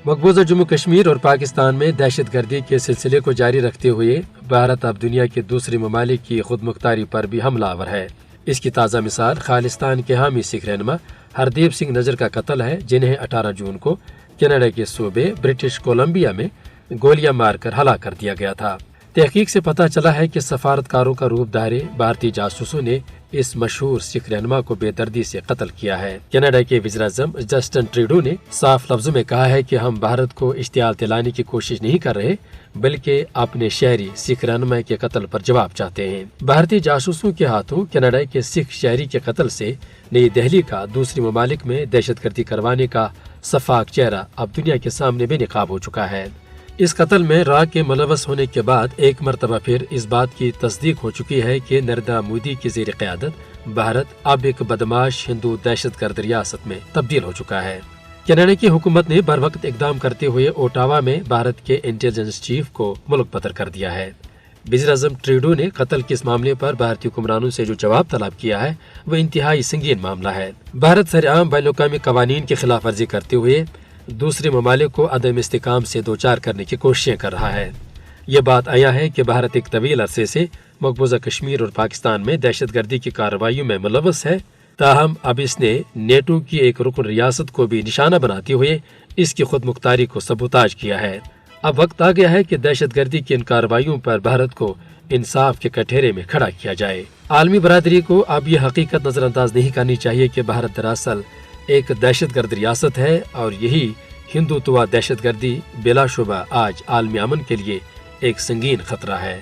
مقبوضہ جموں کشمیر اور پاکستان میں دہشت گردی کے سلسلے کو جاری رکھتے ہوئے بھارت اب دنیا کے دوسرے ممالک کی خود مختاری پر بھی حملہ آور ہے۔ اس کی تازہ مثال خالستان کے حامی سکھ رہنما ہردیپ سنگھ نجر کا قتل ہے، جنہیں 18 جون کو کینیڈا کے صوبے برٹش کولمبیا میں گولیاں مار کر ہلاک کر دیا گیا تھا۔ تحقیق سے پتہ چلا ہے کہ سفارتکاروں کا روپ دھارے بھارتی جاسوسوں نے اس مشہور سکھ رہنما کو بے دردی سے قتل کیا ہے۔ کینیڈا کے وزیر اعظم جسٹن ٹریڈو نے صاف لفظوں میں کہا ہے کہ ہم بھارت کو اشتعال دلانے کی کوشش نہیں کر رہے، بلکہ اپنے شہری سکھ رہنما کے قتل پر جواب چاہتے ہیں۔ بھارتی جاسوسوں کے ہاتھوں کینیڈا کے سکھ شہری کے قتل سے نئی دہلی کا دوسری ممالک میں دہشت گردی کروانے کا شفاف چہرہ اب دنیا کے سامنے بے نقاب ہو چکا ہے۔ اس قتل میں را کے ملوث ہونے کے بعد ایک مرتبہ پھر اس بات کی تصدیق ہو چکی ہے کہ نریندر مودی کی زیر قیادت بھارت اب ایک بدماش ہندو دہشت گرد ریاست میں تبدیل ہو چکا ہے۔ کینیڈا کی حکومت نے بروقت اقدام کرتے ہوئے اوٹاوا میں بھارت کے انٹیلیجنس چیف کو ملک بدر کر دیا ہے۔ وزیر اعظم ٹریڈو نے قتل کے اس معاملے پر بھارتی حکمرانوں سے جو جواب طلب کیا ہے وہ انتہائی سنگین معاملہ ہے۔ بھارت سرعام بین الاقوامی قوانین کی خلاف ورزی کرتے ہوئے دوسرے ممالک کو عدم استحکام سے دوچار کرنے کی کوششیں کر رہا ہے۔ یہ بات عیاں ہے کہ بھارت ایک طویل عرصے سے مقبوضہ کشمیر اور پاکستان میں دہشت گردی کی کارروائیوں میں ملوث ہے، تاہم اب اس نے نیٹو کی ایک رکن ریاست کو بھی نشانہ بناتے ہوئے اس کی خود مختاری کو سبوتاژ کیا ہے۔ اب وقت آ گیا ہے کہ دہشت گردی کی ان کارروائیوں پر بھارت کو انصاف کے کٹہرے میں کھڑا کیا جائے۔ عالمی برادری کو اب یہ حقیقت نظر انداز نہیں کرنی چاہیے کہ بھارت دراصل ایک دہشت گرد ریاست ہے، اور یہی ہندوتوا دہشت گردی بلا شبہ آج عالمی امن کے لیے ایک سنگین خطرہ ہے۔